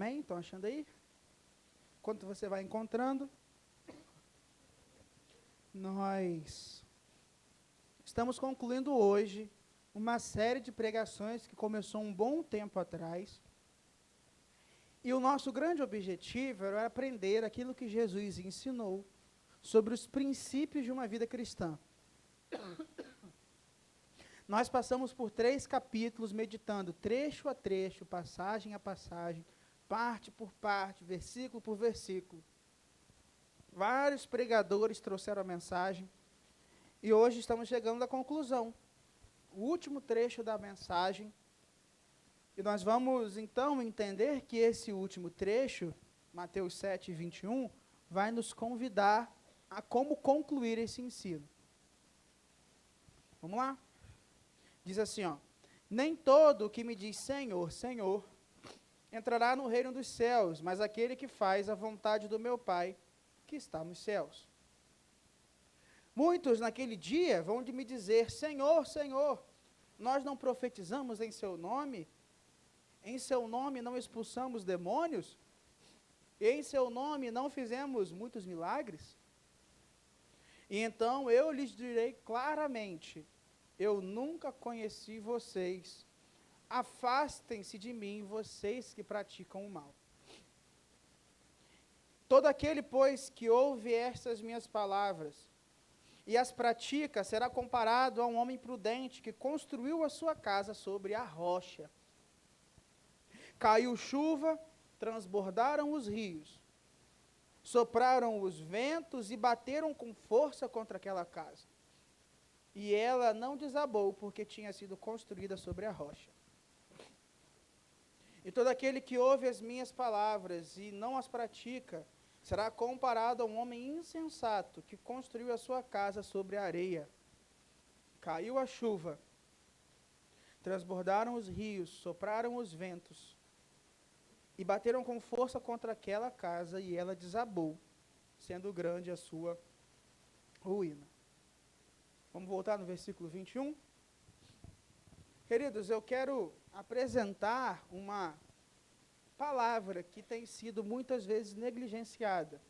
Amém? Estão achando aí? Enquanto você vai encontrando, nós estamos concluindo hoje uma série de pregações que começou um bom tempo atrás. E o nosso grande objetivo era aprender aquilo que Jesus ensinou sobre os princípios de uma vida cristã. Nós passamos por 3 capítulos meditando trecho a trecho, passagem a passagem, parte por parte, versículo por versículo. Vários pregadores trouxeram a mensagem e hoje estamos chegando à conclusão. O último trecho da mensagem. E nós vamos então entender que esse último trecho, Mateus 7, 21, vai nos convidar a como concluir esse ensino. Vamos lá? Diz assim, ó: nem todo o que me diz Senhor, Senhor, entrará no reino dos céus, mas aquele que faz a vontade do meu Pai, que está nos céus. Muitos naquele dia vão de me dizer, Senhor, Senhor, nós não profetizamos em seu nome? Em seu nome não expulsamos demônios? E em seu nome não fizemos muitos milagres? E então eu lhes direi claramente, eu nunca conheci vocês. Afastem-se de mim, vocês que praticam o mal. Todo aquele, pois, que ouve estas minhas palavras e as pratica, será comparado a um homem prudente que construiu a sua casa sobre a rocha. Caiu chuva, transbordaram os rios, sopraram os ventos e bateram com força contra aquela casa. E ela não desabou, porque tinha sido construída sobre a rocha. E todo aquele que ouve as minhas palavras e não as pratica, será comparado a um homem insensato, que construiu a sua casa sobre a areia. Caiu a chuva, transbordaram os rios, sopraram os ventos, e bateram com força contra aquela casa, e ela desabou, sendo grande a sua ruína. Vamos voltar no versículo 21? Queridos, eu quero apresentar uma palavra que tem sido muitas vezes negligenciada.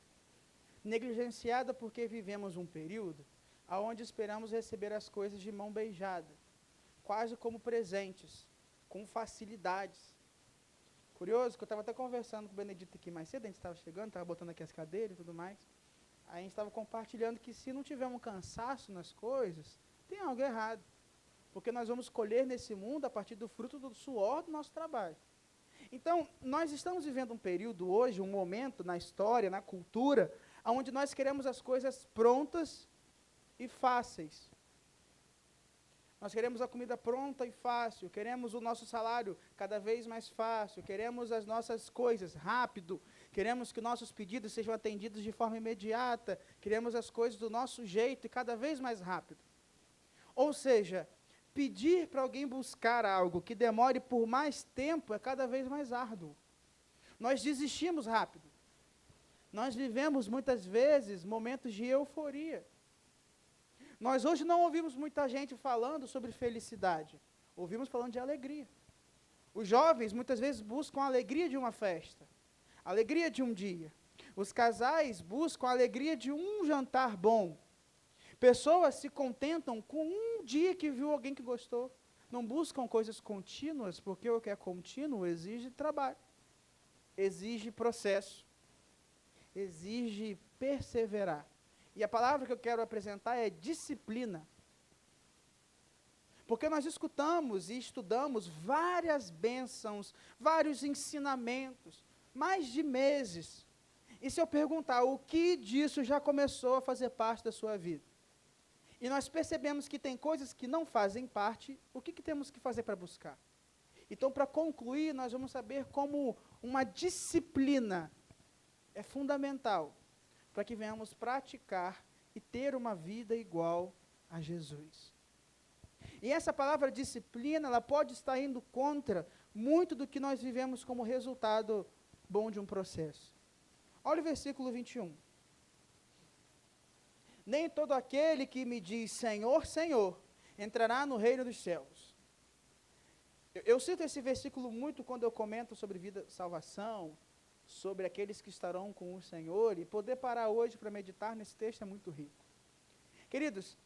Negligenciada porque vivemos um período onde esperamos receber as coisas de mão beijada, quase como presentes, com facilidades. Curioso que eu estava até conversando com o Benedito aqui mais cedo, a gente estava chegando, estava botando aqui as cadeiras e tudo mais. Aí a gente estava compartilhando que se não tiver um cansaço nas coisas, tem algo errado. Porque nós vamos colher nesse mundo a partir do fruto do suor do nosso trabalho. Então, nós estamos vivendo um período hoje, um momento na história, na cultura, onde nós queremos as coisas prontas e fáceis. Nós queremos a comida pronta e fácil, queremos o nosso salário cada vez mais fácil, queremos as nossas coisas rápido, queremos que nossos pedidos sejam atendidos de forma imediata, queremos as coisas do nosso jeito e cada vez mais rápido. Ou seja, pedir para alguém buscar algo que demore por mais tempo é cada vez mais árduo. Nós desistimos rápido. Nós vivemos muitas vezes momentos de euforia. Nós hoje não ouvimos muita gente falando sobre felicidade. Ouvimos falando de alegria. Os jovens muitas vezes buscam a alegria de uma festa, a alegria de um dia. Os casais buscam a alegria de um jantar bom. Pessoas se contentam com um dia que viu alguém que gostou. Não buscam coisas contínuas, porque o que é contínuo exige trabalho, exige processo, exige perseverar. E a palavra que eu quero apresentar é disciplina. Porque nós escutamos e estudamos várias bênçãos, vários ensinamentos, mais de meses. E se eu perguntar o que disso já começou a fazer parte da sua vida? E nós percebemos que tem coisas que não fazem parte, o que temos que fazer para buscar? Então, para concluir, nós vamos saber como uma disciplina é fundamental para que venhamos praticar e ter uma vida igual a Jesus. E essa palavra disciplina, ela pode estar indo contra muito do que nós vivemos como resultado bom de um processo. Olha o versículo 21. Nem todo aquele que me diz Senhor, Senhor, entrará no reino dos céus. Eu cito esse versículo muito quando eu comento sobre vida, salvação, sobre aqueles que estarão com o Senhor, e poder parar hoje para meditar nesse texto é muito rico. Queridos,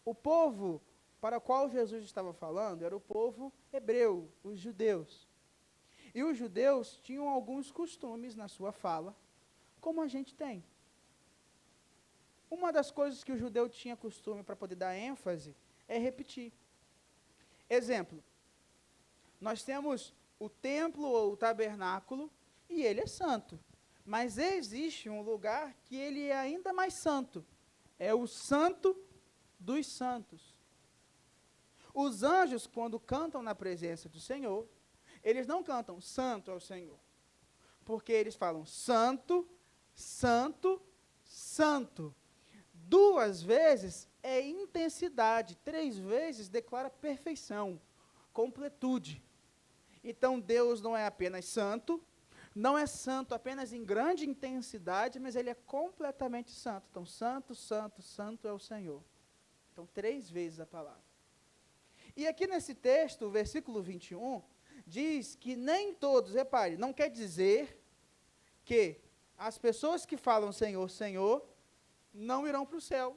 o povo para o qual Jesus estava falando era o povo hebreu, os judeus. E os judeus tinham alguns costumes na sua fala, como a gente tem. Uma das coisas que o judeu tinha costume para poder dar ênfase é repetir. Exemplo, nós temos o templo ou o tabernáculo e ele é santo. Mas existe um lugar que ele é ainda mais santo. É o santo dos santos. Os anjos, quando cantam na presença do Senhor, eles não cantam santo ao Senhor. Porque eles falam santo, santo, santo. 2 vezes é intensidade, 3 vezes declara perfeição, completude. Então Deus não é apenas santo, não é santo apenas em grande intensidade, mas ele é completamente santo. Então, santo, santo, santo é o Senhor. Então, 3 vezes a palavra. E aqui nesse texto, o versículo 21, diz que nem todos, repare, não quer dizer que as pessoas que falam Senhor, Senhor, não irão para o céu.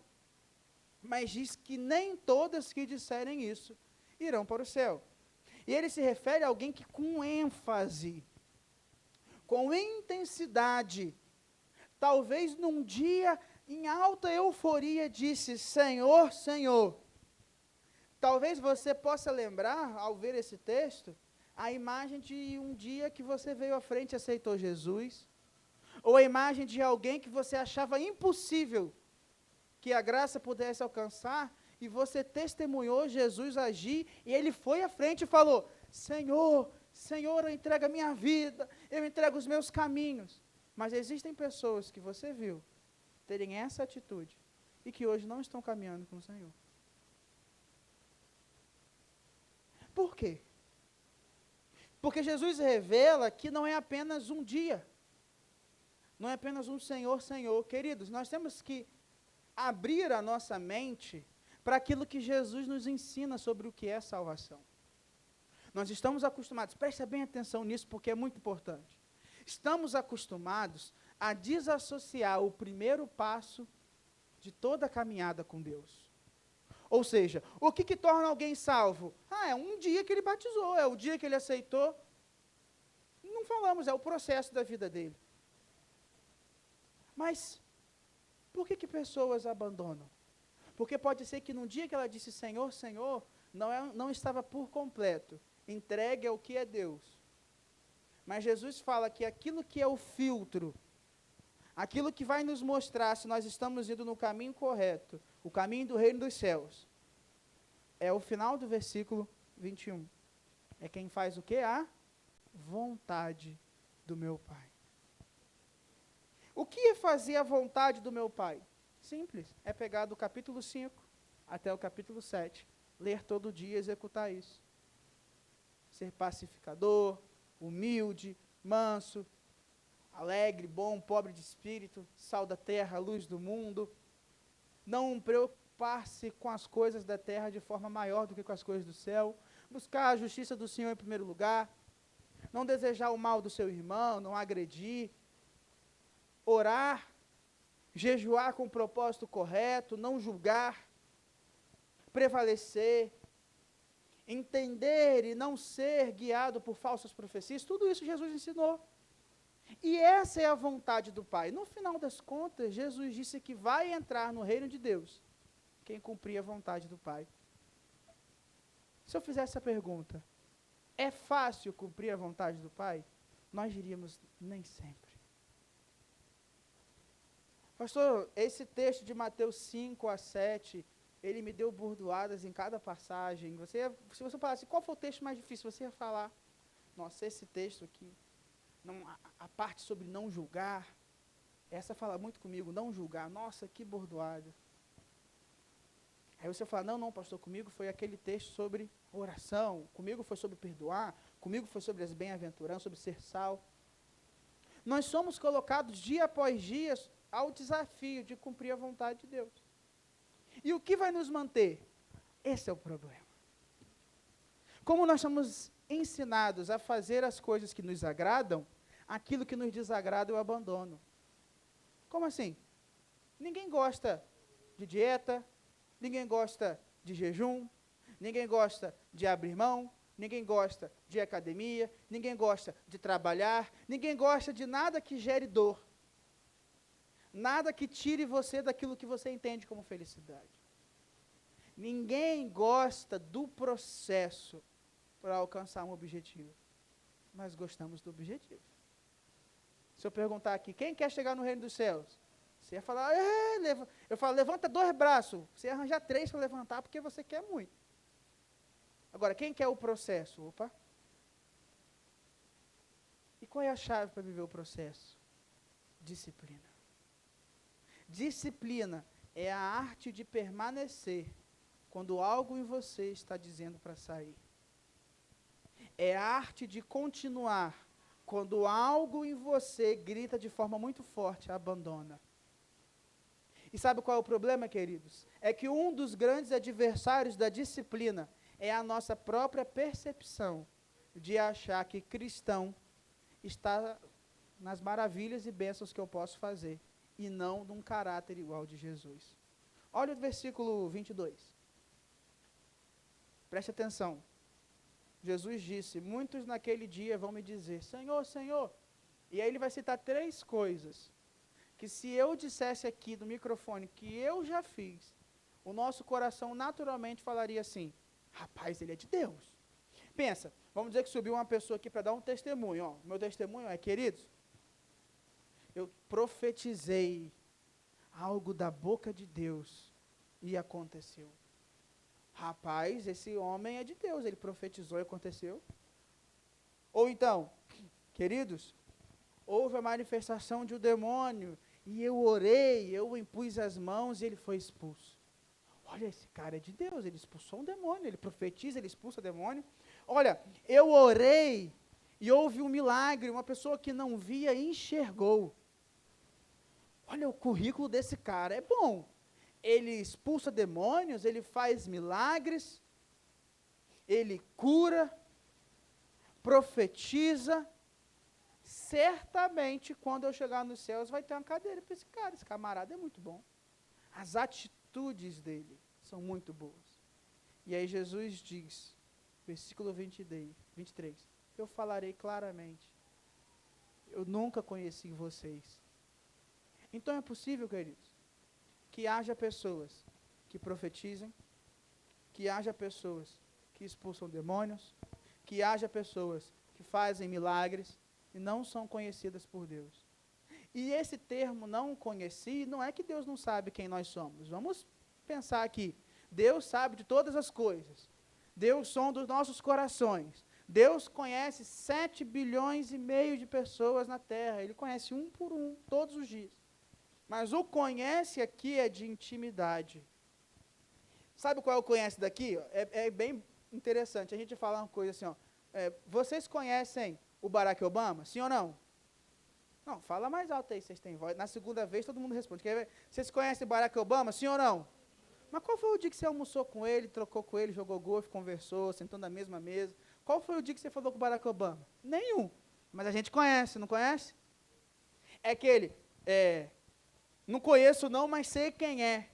Mas diz que nem todas que disserem isso irão para o céu. E ele se refere a alguém que com ênfase, com intensidade, talvez num dia em alta euforia disse, Senhor, Senhor. Talvez você possa lembrar, ao ver esse texto, a imagem de um dia que você veio à frente e aceitou Jesus, ou a imagem de alguém que você achava impossível que a graça pudesse alcançar, e você testemunhou Jesus agir, e ele foi à frente e falou, Senhor, Senhor, eu entrego a minha vida, eu entrego os meus caminhos. Mas existem pessoas que você viu terem essa atitude, e que hoje não estão caminhando com o Senhor. Por quê? Porque Jesus revela que não é apenas um dia, não é apenas um Senhor, Senhor. Queridos, nós temos que abrir a nossa mente para aquilo que Jesus nos ensina sobre o que é salvação. Nós estamos acostumados, preste bem atenção nisso porque é muito importante. Estamos acostumados a desassociar o primeiro passo de toda a caminhada com Deus. Ou seja, o que torna alguém salvo? É um dia que ele batizou, é o dia que ele aceitou. Não falamos, é o processo da vida dele. Mas, por que pessoas abandonam? Porque pode ser que no dia que ela disse Senhor, Senhor, não estava por completo, entregue ao que é Deus. Mas Jesus fala que aquilo que é o filtro, aquilo que vai nos mostrar se nós estamos indo no caminho correto, o caminho do reino dos céus, é o final do versículo 21. É quem faz o quê? A vontade do meu Pai. O que é fazer a vontade do meu Pai? Simples, é pegar do capítulo 5 até o capítulo 7, ler todo dia e executar isso. Ser pacificador, humilde, manso, alegre, bom, pobre de espírito, sal da terra, luz do mundo. Não preocupar-se com as coisas da terra de forma maior do que com as coisas do céu. Buscar a justiça do Senhor em primeiro lugar. Não desejar o mal do seu irmão, não agredir. Orar, jejuar com o propósito correto, não julgar, prevalecer, entender e não ser guiado por falsas profecias, tudo isso Jesus ensinou. E essa é a vontade do Pai. No final das contas, Jesus disse que vai entrar no reino de Deus quem cumprir a vontade do Pai. Se eu fizesse essa pergunta, é fácil cumprir a vontade do Pai? Nós diríamos, nem sempre. Pastor, esse texto de Mateus 5 a 7, ele me deu burdoadas em cada passagem. Se você falasse, qual foi o texto mais difícil? Você ia falar, nossa, esse texto aqui, a parte sobre não julgar, essa fala muito comigo, não julgar, nossa, que burdoada. Aí você fala, não, pastor, comigo foi aquele texto sobre oração, comigo foi sobre perdoar, comigo foi sobre as bem-aventuranças, sobre ser sal. Nós somos colocados dia após dia ao desafio de cumprir a vontade de Deus. E o que vai nos manter? Esse é o problema. como nós somos ensinados a fazer as coisas que nos agradam, aquilo que nos desagrada eu abandono. Como assim? Ninguém gosta de dieta, ninguém gosta de jejum, ninguém gosta de abrir mão, ninguém gosta de academia, ninguém gosta de trabalhar, ninguém gosta de nada que gere dor. Nada que tire você daquilo que você entende como felicidade. Ninguém gosta do processo para alcançar um objetivo, mas gostamos do objetivo. Se eu perguntar aqui, quem quer chegar no reino dos céus? Você ia falar, eu falo, levanta 2 braços. Você ia arranjar 3 para levantar, porque você quer muito. Agora, quem quer o processo? Opa. E qual é a chave para viver o processo? Disciplina. Disciplina é a arte de permanecer quando algo em você está dizendo para sair. É a arte de continuar quando algo em você grita de forma muito forte, abandona. E sabe qual é o problema, queridos? É que um dos grandes adversários da disciplina é a nossa própria percepção de achar que cristão está nas maravilhas e bênçãos que eu posso fazer, e não num caráter igual de Jesus. Olha o versículo 22. Preste atenção. Jesus disse, muitos naquele dia vão me dizer, Senhor, Senhor. E aí ele vai citar 3 coisas, que se eu dissesse aqui no microfone que eu já fiz, o nosso coração naturalmente falaria assim, rapaz, ele é de Deus. Pensa, vamos dizer que subiu uma pessoa aqui para dar um testemunho. Ó. Meu testemunho é, queridos, eu profetizei algo da boca de Deus e aconteceu. Rapaz, esse homem é de Deus, ele profetizou e aconteceu. Ou então, queridos, houve a manifestação de um demônio, e eu orei, eu impus as mãos e ele foi expulso. Olha, esse cara é de Deus, ele expulsou um demônio, ele profetiza, ele expulsa demônio. Olha, eu orei e houve um milagre, uma pessoa que não via enxergou. Olha, o currículo desse cara é bom. Ele expulsa demônios, ele faz milagres, ele cura, profetiza. Certamente, quando eu chegar nos céus, vai ter uma cadeira para esse cara. Esse camarada é muito bom. As atitudes dele são muito boas. E aí Jesus diz, versículo 23, eu falarei claramente, eu nunca conheci vocês. Então é possível, queridos, que haja pessoas que profetizem, que haja pessoas que expulsam demônios, que haja pessoas que fazem milagres e não são conhecidas por Deus. E esse termo não conheci, não é que Deus não sabe quem nós somos. Vamos pensar aqui. Deus sabe de todas as coisas. Deus sonda os nossos corações. Deus conhece 7 bilhões e meio de pessoas na Terra. Ele conhece um por um, todos os dias. Mas o conhece aqui é de intimidade. Sabe qual é o conhece daqui? É bem interessante. A gente fala uma coisa assim, ó. Vocês conhecem o Barack Obama? Sim ou não? Não, fala mais alto aí, vocês têm voz. Na segunda vez todo mundo responde. Quer ver? Vocês conhecem o Barack Obama? Sim ou não? Mas qual foi o dia que você almoçou com ele, trocou com ele, jogou golfe, conversou, sentou na mesma mesa? Qual foi o dia que você falou com o Barack Obama? Nenhum. Mas a gente conhece, não conhece? É aquele, não conheço não, mas sei quem é.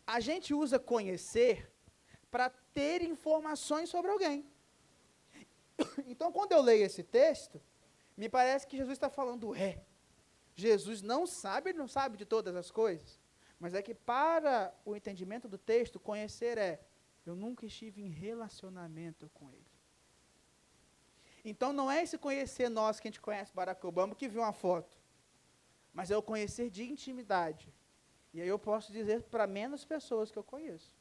A gente usa conhecer para ter informações sobre alguém. Então, quando eu leio esse texto, me parece que Jesus está falando, Jesus não sabe, ele não sabe de todas as coisas, mas é que para o entendimento do texto, conhecer eu nunca estive em relacionamento com ele. Então, não é esse conhecer nós que a gente conhece Barack Obama, que viu uma foto, mas é o conhecer de intimidade. E aí eu posso dizer para menos pessoas que eu conheço.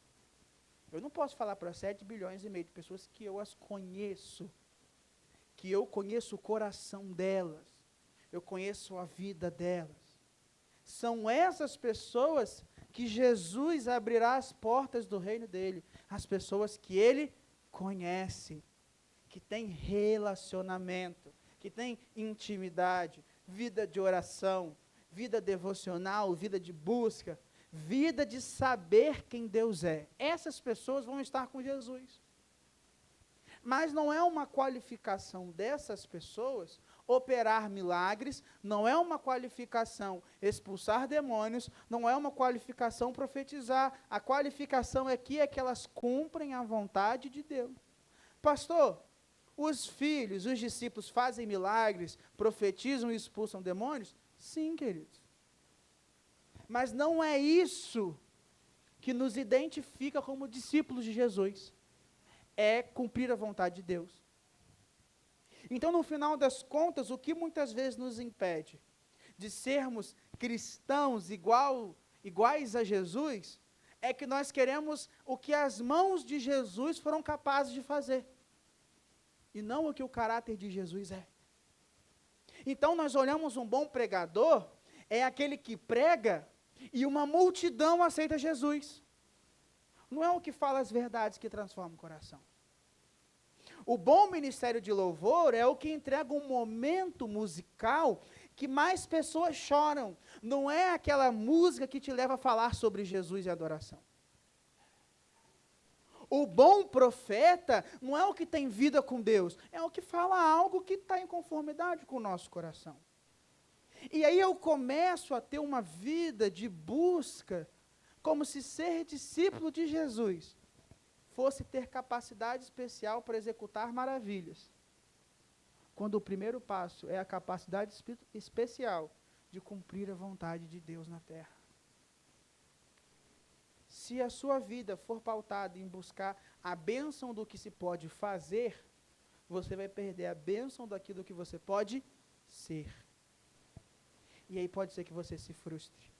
Eu não posso falar para 7 bilhões e meio de pessoas que eu as conheço, que eu conheço o coração delas, eu conheço a vida delas. São essas pessoas que Jesus abrirá as portas do reino dele, as pessoas que ele conhece, que tem relacionamento, que tem intimidade, vida de oração, vida devocional, vida de busca, vida de saber quem Deus é. Essas pessoas vão estar com Jesus. Mas não é uma qualificação dessas pessoas operar milagres, não é uma qualificação expulsar demônios, não é uma qualificação profetizar. A qualificação aqui é que elas cumprem a vontade de Deus. Pastor, os filhos, os discípulos fazem milagres, profetizam e expulsam demônios? Sim, queridos. Mas não é isso que nos identifica como discípulos de Jesus. É cumprir a vontade de Deus. Então, no final das contas, o que muitas vezes nos impede de sermos cristãos iguais a Jesus, é que nós queremos o que as mãos de Jesus foram capazes de fazer, e não o que o caráter de Jesus é. Então, nós olhamos um bom pregador, é aquele que prega, e uma multidão aceita Jesus. Não é o que fala as verdades que transforma o coração. O bom ministério de louvor é o que entrega um momento musical que mais pessoas choram. Não é aquela música que te leva a falar sobre Jesus e adoração. O bom profeta não é o que tem vida com Deus, é o que fala algo que está em conformidade com o nosso coração. E aí eu começo a ter uma vida de busca, como se ser discípulo de Jesus fosse ter capacidade especial para executar maravilhas. Quando o primeiro passo é a capacidade especial de cumprir a vontade de Deus na terra. Se a sua vida for pautada em buscar a bênção do que se pode fazer, você vai perder a bênção daquilo que você pode ser. E aí pode ser que você se frustre.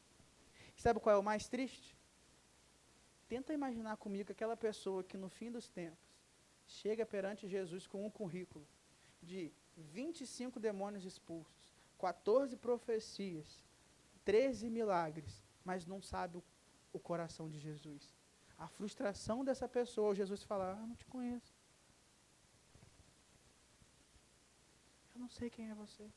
Sabe qual é o mais triste? Tenta imaginar comigo aquela pessoa que no fim dos tempos chega perante Jesus com um currículo de 25 demônios expulsos, 14 profecias, 13 milagres, mas não sabe o coração de Jesus. A frustração dessa pessoa, Jesus fala, não te conheço. Eu não sei quem é você.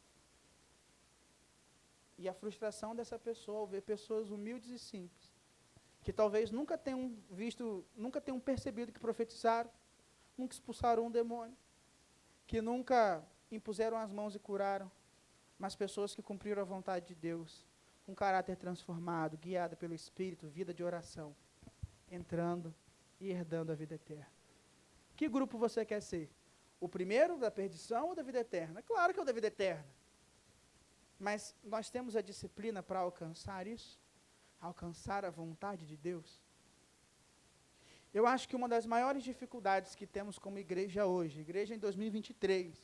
E a frustração dessa pessoa ao ver pessoas humildes e simples, que talvez nunca tenham visto, nunca tenham percebido que profetizaram, nunca expulsaram um demônio, que nunca impuseram as mãos e curaram, mas pessoas que cumpriram a vontade de Deus, com caráter transformado, guiada pelo Espírito, vida de oração, entrando e herdando a vida eterna. Que grupo você quer ser? O primeiro da perdição ou da vida eterna? Claro que é o da vida eterna. Mas nós temos a disciplina para alcançar isso? Alcançar a vontade de Deus? Eu acho que uma das maiores dificuldades que temos como igreja hoje, igreja em 2023,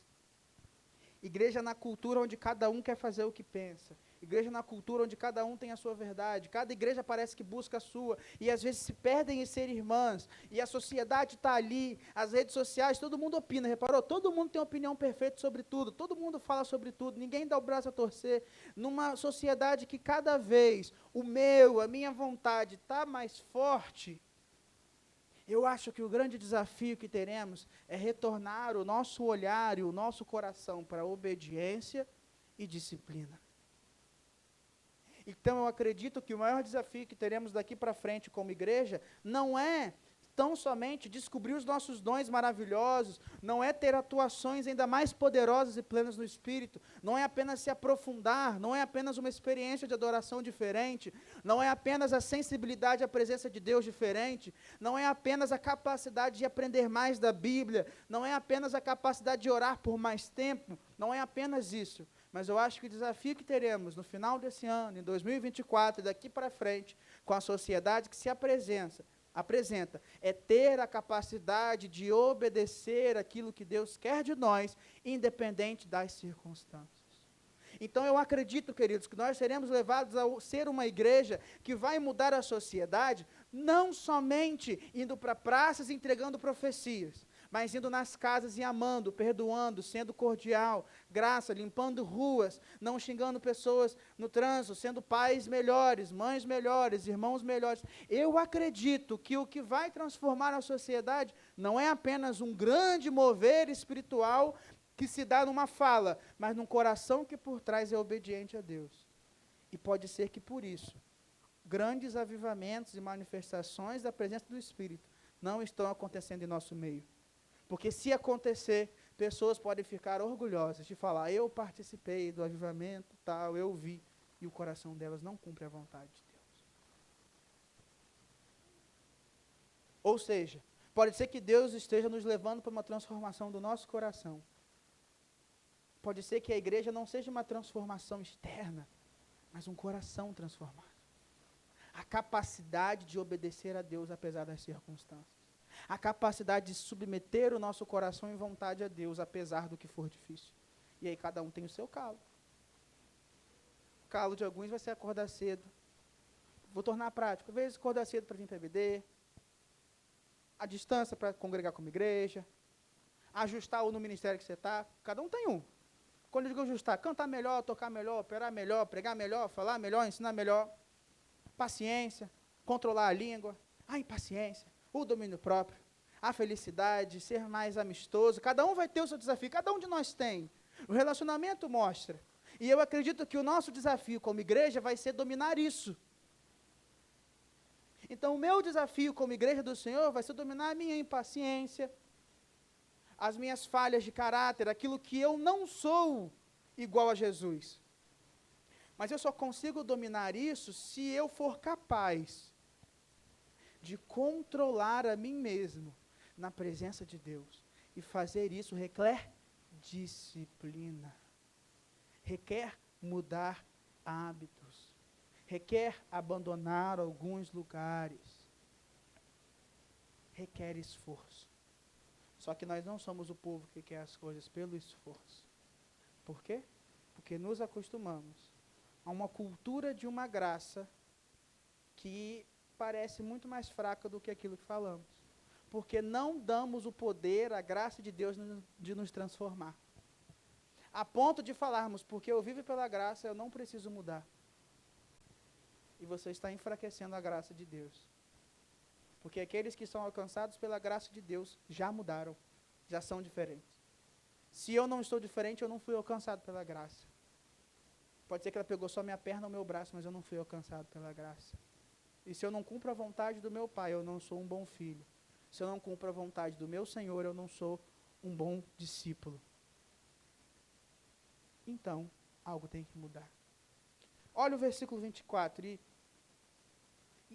igreja na cultura onde cada um quer fazer o que pensa, igreja na cultura onde cada um tem a sua verdade, cada igreja parece que busca a sua, e às vezes se perdem em ser irmãs, e a sociedade está ali, as redes sociais, todo mundo opina, reparou? Todo mundo tem opinião perfeita sobre tudo, todo mundo fala sobre tudo, ninguém dá o braço a torcer, numa sociedade que cada vez a minha vontade está mais forte. Eu acho que o grande desafio que teremos é retornar o nosso olhar e o nosso coração para a obediência e disciplina. Então, eu acredito que o maior desafio que teremos daqui para frente como igreja não é tão somente descobrir os nossos dons maravilhosos, não é ter atuações ainda mais poderosas e plenas no Espírito, não é apenas se aprofundar, não é apenas uma experiência de adoração diferente, não é apenas a sensibilidade à presença de Deus diferente, não é apenas a capacidade de aprender mais da Bíblia, não é apenas a capacidade de orar por mais tempo, não é apenas isso. Mas eu acho que o desafio que teremos no final desse ano, em 2024, daqui para frente, com a sociedade que se apresenta, é ter a capacidade de obedecer aquilo que Deus quer de nós, independente das circunstâncias. Então eu acredito, queridos, que nós seremos levados a ser uma igreja que vai mudar a sociedade, não somente indo para praças e entregando profecias, mas indo nas casas e amando, perdoando, sendo cordial, graça, limpando ruas, não xingando pessoas no trânsito, sendo pais melhores, mães melhores, irmãos melhores. Eu acredito que o que vai transformar a sociedade não é apenas um grande mover espiritual que se dá numa fala, mas num coração que por trás é obediente a Deus. E pode ser que por isso, grandes avivamentos e manifestações da presença do Espírito não estão acontecendo em nosso meio. Porque se acontecer, pessoas podem ficar orgulhosas de falar, eu participei do avivamento, tal, eu vi, e o coração delas não cumpre a vontade de Deus. Ou seja, pode ser que Deus esteja nos levando para uma transformação do nosso coração. Pode ser que a igreja não seja uma transformação externa, mas um coração transformado. A capacidade de obedecer a Deus apesar das circunstâncias. A capacidade de submeter o nosso coração e vontade a Deus, apesar do que for difícil. E aí cada um tem o seu calo. O calo de alguns vai ser acordar cedo. Vou tornar prático. Às vezes acordar cedo para vir para a EBD. A distância para congregar como igreja. Ajustar no ministério que você está. Cada um tem um. Quando eu digo ajustar, cantar melhor, tocar melhor, operar melhor, pregar melhor, falar melhor, ensinar melhor. Paciência, controlar a língua, a impaciência, o domínio próprio, a felicidade, ser mais amistoso. Cada um vai ter o seu desafio, cada um de nós tem. O relacionamento mostra. E eu acredito que o nosso desafio como igreja vai ser dominar isso. Então, o meu desafio como igreja do Senhor vai ser dominar a minha impaciência, as minhas falhas de caráter, aquilo que eu não sou igual a Jesus. Mas eu só consigo dominar isso se eu for capaz de controlar a mim mesmo na presença de Deus. E fazer isso requer disciplina. Requer mudar hábitos. Requer abandonar alguns lugares. Requer esforço. Só que nós não somos o povo que quer as coisas pelo esforço. Por quê? Porque nos acostumamos a uma cultura de uma graça que parece muito mais fraca do que aquilo que falamos. Porque não damos o poder, a graça de Deus de nos transformar. A ponto de falarmos, porque eu vivo pela graça, eu não preciso mudar. E você está enfraquecendo a graça de Deus. Porque aqueles que são alcançados pela graça de Deus já mudaram, já são diferentes. Se eu não estou diferente, eu não fui alcançado pela graça. Pode ser que ela pegou só minha perna ou meu braço, mas eu não fui alcançado pela graça. E se eu não cumpro a vontade do meu pai, eu não sou um bom filho. Se eu não cumpro a vontade do meu Senhor, eu não sou um bom discípulo. Então, algo tem que mudar. Olha o versículo 24.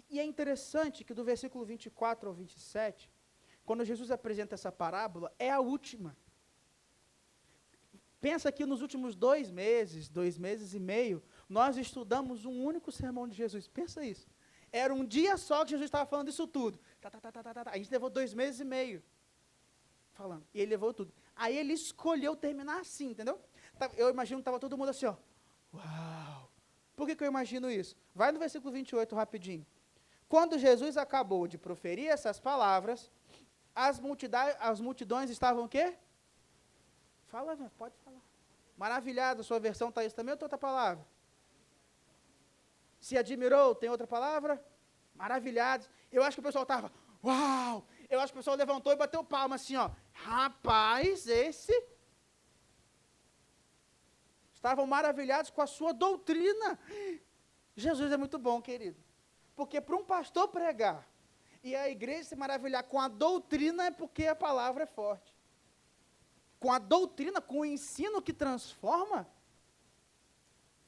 E é interessante que do versículo 24 ao 27, quando Jesus apresenta essa parábola, é a última. Pensa que nos últimos 2 meses e meio, nós estudamos um único sermão de Jesus. Pensa isso. Era um dia só que Jesus estava falando isso tudo. A gente levou 2 meses e meio falando. E ele levou tudo. Aí ele escolheu terminar assim, entendeu? Eu imagino que estava todo mundo assim, ó. Uau! Por que eu imagino isso? Vai no versículo 28 rapidinho. Quando Jesus acabou de proferir essas palavras, as multidões estavam o quê? Fala, pode falar. Maravilhado, sua versão está isso também ou tem outra palavra? Se admirou, tem outra palavra? Maravilhados. Eu acho que o pessoal estava, uau! Eu acho que o pessoal levantou e bateu palma assim, ó. Rapaz, esse... Estavam maravilhados com a sua doutrina. Jesus é muito bom, querido. Porque para um pastor pregar e a igreja se maravilhar com a doutrina é porque a palavra é forte. Com a doutrina, com o ensino que transforma.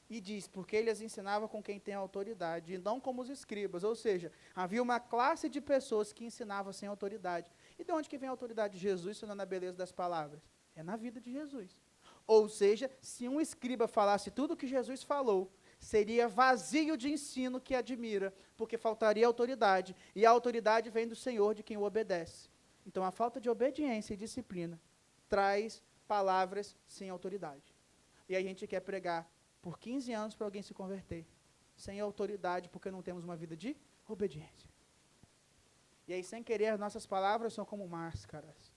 E diz, porque ele as ensinava com quem tem autoridade, e não como os escribas. Ou seja, havia uma classe de pessoas que ensinavam sem autoridade. E de onde que vem a autoridade de Jesus, ensinando a beleza das palavras? É na vida de Jesus. Ou seja, se um escriba falasse tudo o que Jesus falou, seria vazio de ensino que admira, porque faltaria autoridade, e a autoridade vem do Senhor de quem o obedece. Então, a falta de obediência e disciplina traz palavras sem autoridade. E a gente quer pregar por 15 anos para alguém se converter, sem autoridade, porque não temos uma vida de obediência. E aí, sem querer, as nossas palavras são como máscaras.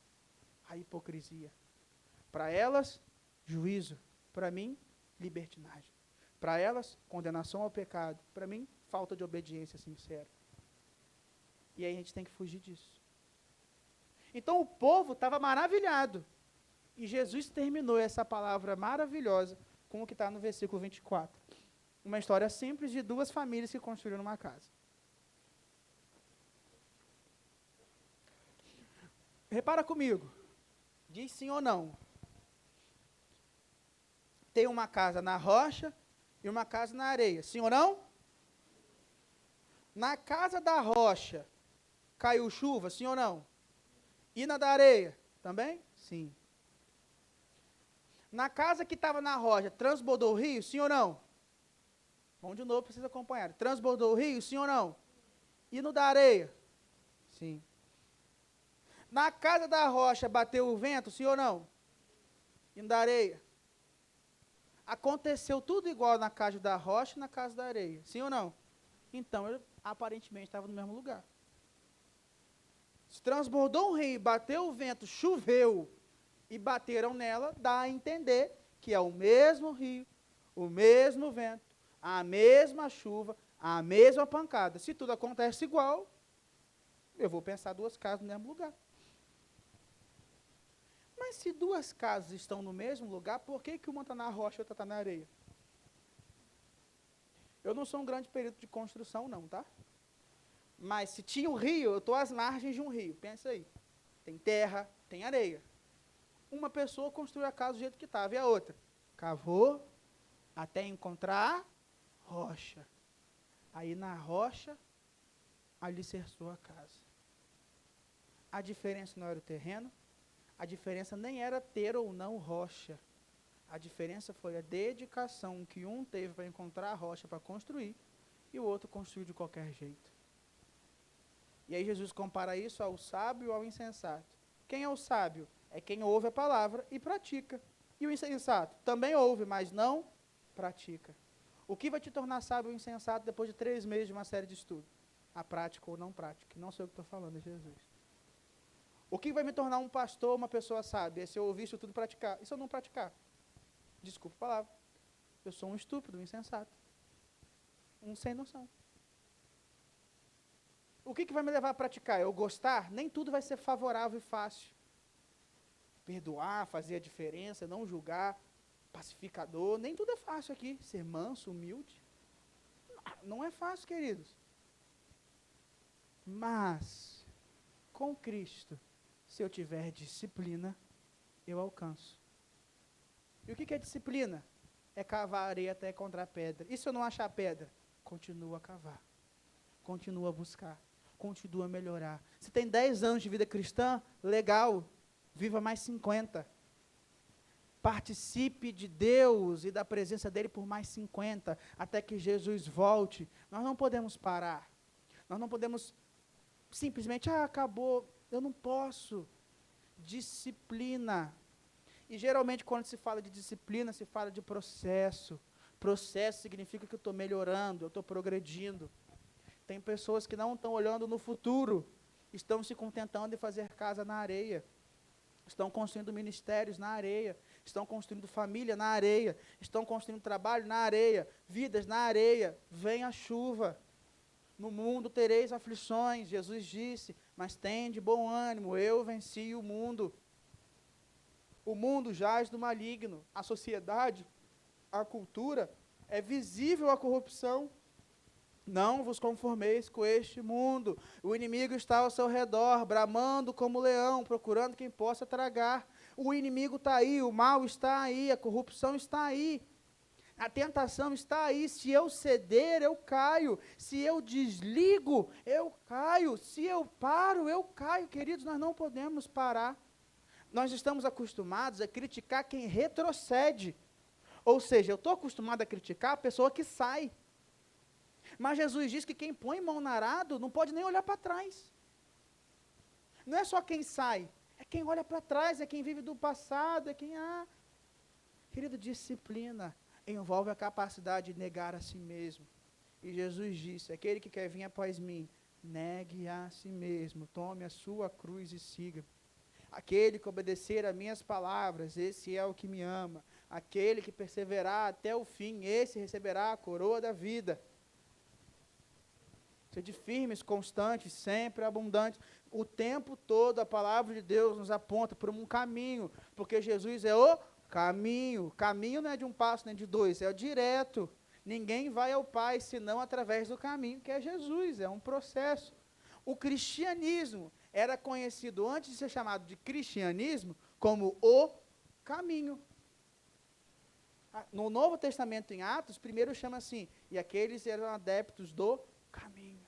A hipocrisia. Para elas, juízo. Para mim, libertinagem. Para elas, condenação ao pecado. Para mim, falta de obediência sincera. E aí a gente tem que fugir disso. Então o povo estava maravilhado. E Jesus terminou essa palavra maravilhosa com o que está no versículo 24. Uma história simples de 2 famílias que construíram uma casa. Repara comigo. Diz sim ou não. Tem uma casa na rocha e uma casa na areia. Sim ou não? Na casa da rocha, caiu chuva, sim ou não? E na da areia? Também? Sim. Na casa que estava na rocha, transbordou o rio, sim ou não? Vamos de novo, precisa acompanhar. Transbordou o rio, sim ou não? E no da areia? Sim. Na casa da rocha, bateu o vento, sim ou não? E no da areia? Aconteceu tudo igual na casa da rocha e na casa da areia, sim ou não? Então, ele aparentemente estava no mesmo lugar. Se transbordou um rio, bateu o vento, choveu e bateram nela, dá a entender que é o mesmo rio, o mesmo vento, a mesma chuva, a mesma pancada. Se tudo acontece igual, eu vou pensar duas casas no mesmo lugar. Mas se duas casas estão no mesmo lugar, por que uma está na rocha e outra está na areia? Eu não sou um grande perito de construção, não, tá? Mas se tinha um rio, eu estou às margens de um rio. Pensa aí. Tem terra, tem areia. Uma pessoa construiu a casa do jeito que estava, e a outra? Cavou até encontrar rocha. Aí na rocha, alicerçou a casa. A diferença não era o terreno, a diferença nem era ter ou não rocha. A diferença foi a dedicação que um teve para encontrar a rocha para construir, e o outro construiu de qualquer jeito. E aí Jesus compara isso ao sábio e ao insensato. Quem é o sábio? É quem ouve a palavra e pratica. E o insensato? Também ouve, mas não pratica. O que vai te tornar sábio ou insensato depois de 3 meses de uma série de estudos? A prática ou não prática. Não sei o que estou falando, é Jesus. O que vai me tornar um pastor, uma pessoa sábia? É se eu ouvir isso tudo e praticar. E se eu não praticar? Desculpa a palavra. Eu sou um estúpido, um insensato. Um sem noção. O que vai me levar a praticar? Eu gostar? Nem tudo vai ser favorável e fácil. Perdoar, fazer a diferença, não julgar, pacificador, nem tudo é fácil aqui. Ser manso, humilde. Não é fácil, queridos. Mas, com Cristo, se eu tiver disciplina, eu alcanço. E o que é disciplina? É cavar areia até encontrar pedra. E se eu não achar pedra? Continua a cavar. Continua a buscar. Continua a melhorar. Se tem 10 anos de vida cristã, legal. Viva mais 50. Participe de Deus e da presença dEle por mais 50, até que Jesus volte. Nós não podemos parar. Nós não podemos simplesmente, acabou. Eu não posso. Disciplina. E geralmente quando se fala de disciplina, se fala de processo. Processo significa que eu estou melhorando, eu estou progredindo. Tem pessoas que não estão olhando no futuro, estão se contentando em fazer casa na areia. Estão construindo ministérios na areia, estão construindo família na areia, estão construindo trabalho na areia, vidas na areia. Vem a chuva. No mundo tereis aflições, Jesus disse, mas tende bom ânimo, eu venci o mundo. O mundo jaz do maligno, a sociedade, a cultura, é visível a corrupção. Não vos conformeis com este mundo. O inimigo está ao seu redor, bramando como leão, procurando quem possa tragar. O inimigo está aí, o mal está aí, a corrupção está aí. A tentação está aí. Se eu ceder, eu caio. Se eu desligo, eu caio. Se eu paro, eu caio. Queridos, nós não podemos parar. Nós estamos acostumados a criticar quem retrocede. Ou seja, eu estou acostumado a criticar a pessoa que sai. Mas Jesus diz que quem põe mão no arado não pode nem olhar para trás. Não é só quem sai, é quem olha para trás, é quem vive do passado, é quem... Querido, disciplina envolve a capacidade de negar a si mesmo. E Jesus disse, aquele que quer vir após mim, negue a si mesmo, tome a sua cruz e siga. Aquele que obedecer a minhas palavras, esse é o que me ama. Aquele que perseverar até o fim, esse receberá a coroa da vida. Sede firmes, constantes, sempre abundantes. O tempo todo a palavra de Deus nos aponta por um caminho, porque Jesus é o caminho. Caminho não é de um passo nem de dois, é o direto. Ninguém vai ao Pai senão através do caminho que é Jesus, é um processo. O cristianismo era conhecido, antes de ser chamado de cristianismo, como o caminho. No Novo Testamento, em Atos, primeiro chama assim, e aqueles eram adeptos do caminho.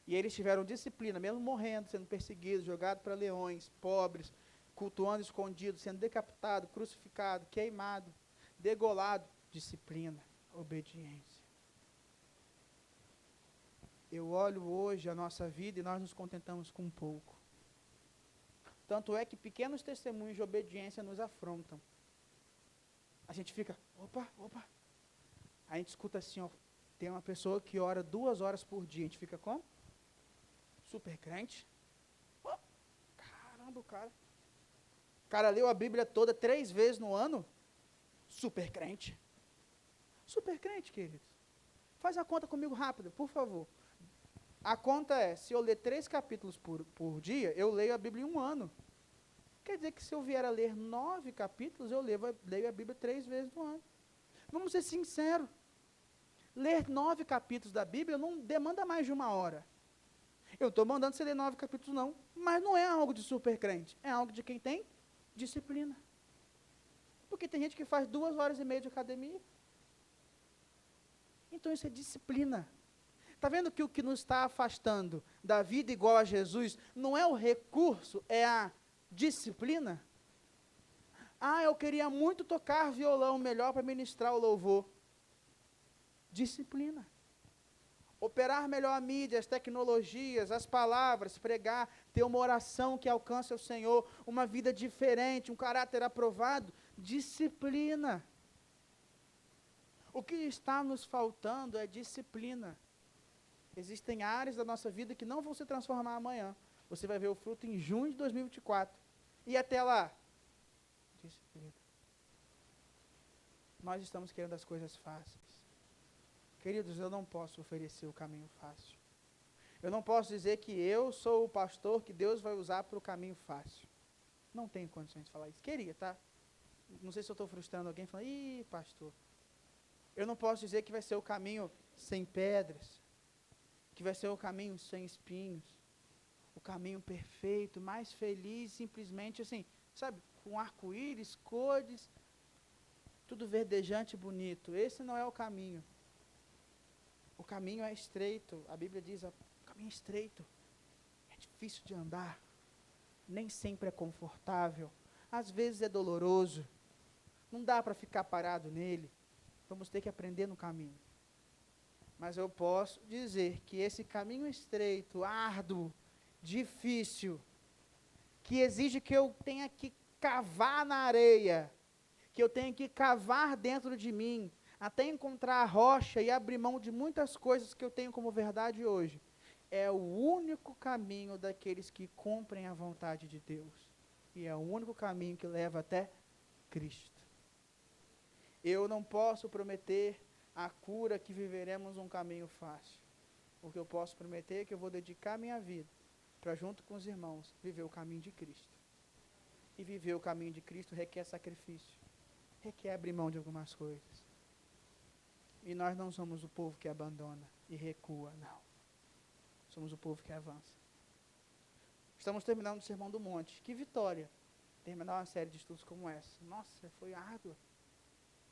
E eles tiveram disciplina, mesmo morrendo, sendo perseguidos, jogados para leões, pobres, cultuando escondidos, sendo decapitado, crucificado, queimado, degolado. Disciplina, obediência. Eu olho hoje a nossa vida e nós nos contentamos com pouco. Tanto é que pequenos testemunhos de obediência nos afrontam. A gente fica, opa. A gente escuta assim, ó, tem uma pessoa que ora 2 horas por dia. A gente fica como? Super crente. Oh, caramba, o cara leu a Bíblia toda 3 vezes no ano. Super crente. Super crente, queridos. Faz a conta comigo rápido, por favor. A conta é, se eu ler 3 capítulos por dia, eu leio a Bíblia em 1 ano. Quer dizer que se eu vier a ler 9 capítulos, eu leio a Bíblia 3 vezes no ano. Vamos ser sinceros. Ler 9 capítulos da Bíblia não demanda mais de 1 hora. Eu estou mandando você ler 9 capítulos não, mas não é algo de super crente, é algo de quem tem disciplina. Porque tem gente que faz 2 horas e meia de academia. Então isso é disciplina. Está vendo que o que nos está afastando da vida igual a Jesus não é o recurso, é a disciplina? Eu queria muito tocar violão melhor para ministrar o louvor. Disciplina. Operar melhor a mídia, as tecnologias, as palavras, pregar, ter uma oração que alcance o Senhor, uma vida diferente, um caráter aprovado. Disciplina. O que está nos faltando é disciplina. Existem áreas da nossa vida que não vão se transformar amanhã. Você vai ver o fruto em junho de 2024. E até lá, disciplina. Nós estamos querendo as coisas fáceis. Queridos, eu não posso oferecer o caminho fácil. Eu não posso dizer que eu sou o pastor que Deus vai usar para o caminho fácil. Não tenho condições de falar isso. Queria, tá? Não sei se eu estou frustrando alguém falando, pastor. Eu não posso dizer que vai ser o caminho sem pedras, que vai ser o caminho sem espinhos, o caminho perfeito, mais feliz, simplesmente assim, sabe, com arco-íris, cores, tudo verdejante e bonito. Esse não é o caminho. O caminho é estreito. A Bíblia diz, o caminho é estreito. É difícil de andar. Nem sempre é confortável. Às vezes é doloroso. Não dá para ficar parado nele. Vamos ter que aprender no caminho. Mas eu posso dizer que esse caminho estreito, árduo, difícil, que exige que eu tenha que cavar na areia, que eu tenha que cavar dentro de mim, até encontrar a rocha e abrir mão de muitas coisas que eu tenho como verdade hoje, é o único caminho daqueles que cumprem a vontade de Deus. E é o único caminho que leva até Cristo. Eu não posso prometer a cura que viveremos um caminho fácil. O que eu posso prometer é que eu vou dedicar minha vida para, junto com os irmãos, viver o caminho de Cristo. E viver o caminho de Cristo requer sacrifício, requer abrir mão de algumas coisas. E nós não somos o povo que abandona e recua, não. Somos o povo que avança. Estamos terminando o Sermão do Monte. Que vitória! Terminar uma série de estudos como essa. Nossa, foi árdua.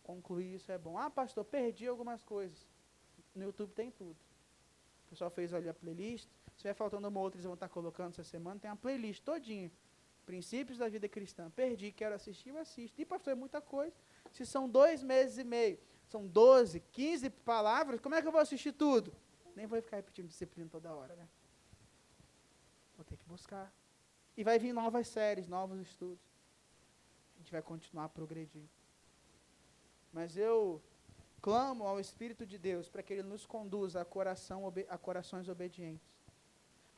Concluir isso é bom. Pastor, perdi algumas coisas. No YouTube tem tudo. O pessoal fez ali a playlist. Se vai faltando uma outra, eles vão estar colocando essa semana. Tem uma playlist todinha. Princípios da vida cristã. Perdi, quero assistir, eu assisto. E pastor, é muita coisa. Se são 2 meses e meio, são 12, 15 palavras, como é que eu vou assistir tudo? Nem vou ficar repetindo disciplina toda hora, né? Vou ter que buscar. E vai vir novas séries, novos estudos. A gente vai continuar a progredir. Mas eu clamo ao Espírito de Deus para que Ele nos conduza a corações obedientes,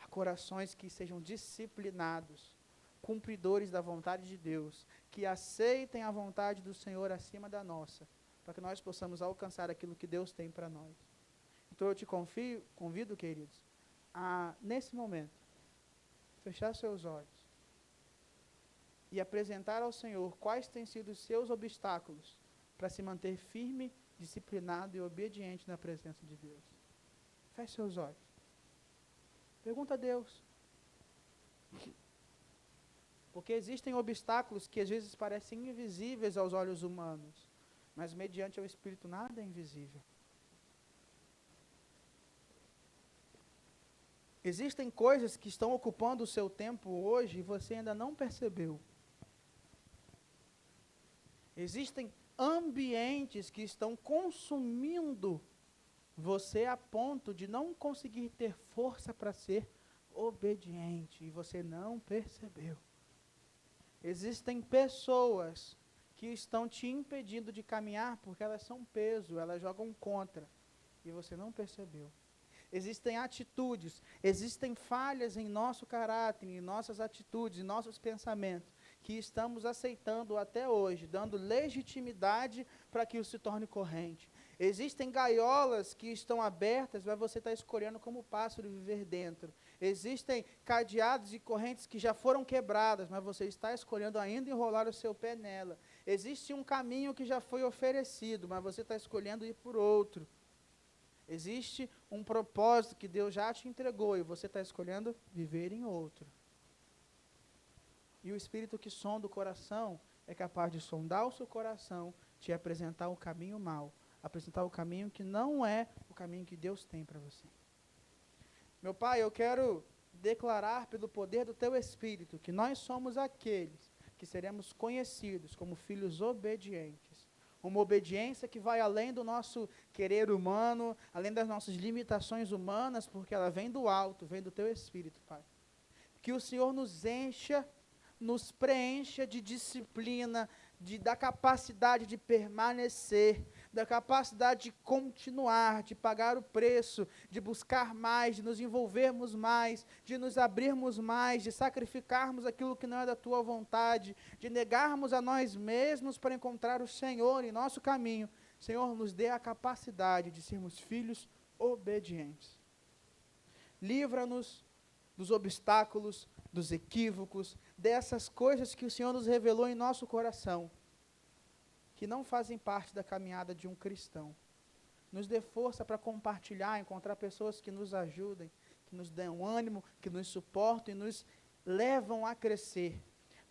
a corações que sejam disciplinados, cumpridores da vontade de Deus, que aceitem a vontade do Senhor acima da nossa, para que nós possamos alcançar aquilo que Deus tem para nós. Então eu te convido, queridos, a, nesse momento, fechar seus olhos e apresentar ao Senhor quais têm sido os seus obstáculos para se manter firme, disciplinado e obediente na presença de Deus. Feche seus olhos. Pergunta a Deus. Porque existem obstáculos que às vezes parecem invisíveis aos olhos humanos, mas mediante o Espírito nada é invisível. Existem coisas que estão ocupando o seu tempo hoje e você ainda não percebeu. Existem ambientes que estão consumindo você a ponto de não conseguir ter força para ser obediente e você não percebeu. Existem pessoas que estão te impedindo de caminhar porque elas são peso, elas jogam contra e você não percebeu. Existem atitudes, existem falhas em nosso caráter, em nossas atitudes, em nossos pensamentos, que estamos aceitando até hoje, dando legitimidade para que isso se torne corrente. Existem gaiolas que estão abertas, mas você está escolhendo como pássaro viver dentro. Existem cadeados e correntes que já foram quebradas, mas você está escolhendo ainda enrolar o seu pé nela. Existe um caminho que já foi oferecido, mas você está escolhendo ir por outro. Existe um propósito que Deus já te entregou e você está escolhendo viver em outro. E o Espírito que sonda o coração é capaz de sondar o seu coração, te apresentar o caminho mau, apresentar o caminho que não é o caminho que Deus tem para você. Meu Pai, eu quero declarar pelo poder do Teu Espírito que nós somos aqueles que seremos conhecidos como filhos obedientes. Uma obediência que vai além do nosso querer humano, além das nossas limitações humanas, porque ela vem do alto, vem do Teu Espírito, Pai. Que o Senhor nos encha, nos preencha de disciplina, da capacidade de permanecer, da capacidade de continuar, de pagar o preço, de buscar mais, de nos envolvermos mais, de nos abrirmos mais, de sacrificarmos aquilo que não é da Tua vontade, de negarmos a nós mesmos para encontrar o Senhor em nosso caminho. Senhor, nos dê a capacidade de sermos filhos obedientes. Livra-nos dos obstáculos, dos equívocos, dessas coisas que o Senhor nos revelou em nosso coração, que não fazem parte da caminhada de um cristão. Nos dê força para compartilhar, encontrar pessoas que nos ajudem, que nos dêem ânimo, que nos suportem e nos levam a crescer.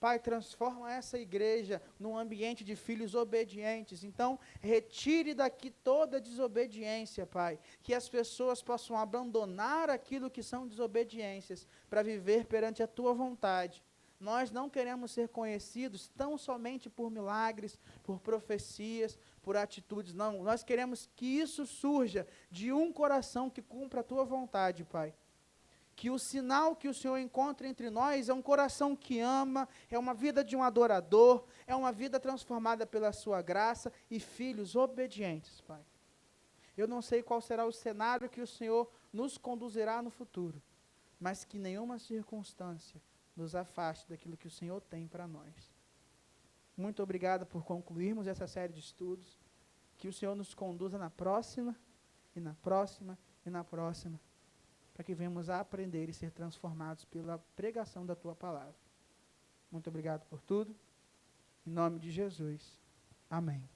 Pai, transforma essa igreja num ambiente de filhos obedientes. Então, retire daqui toda desobediência, Pai. Que as pessoas possam abandonar aquilo que são desobediências para viver perante a Tua vontade. Nós não queremos ser conhecidos tão somente por milagres, por profecias, por atitudes, não. Nós queremos que isso surja de um coração que cumpra a Tua vontade, Pai. Que o sinal que o Senhor encontra entre nós é um coração que ama, é uma vida de um adorador, é uma vida transformada pela Sua graça e filhos obedientes, Pai. Eu não sei qual será o cenário que o Senhor nos conduzirá no futuro, mas que nenhuma circunstância nos afaste daquilo que o Senhor tem para nós. Muito obrigado por concluirmos essa série de estudos. Que o Senhor nos conduza na próxima, e na próxima, e na próxima, para que venhamos a aprender e ser transformados pela pregação da Tua palavra. Muito obrigado por tudo. Em nome de Jesus. Amém.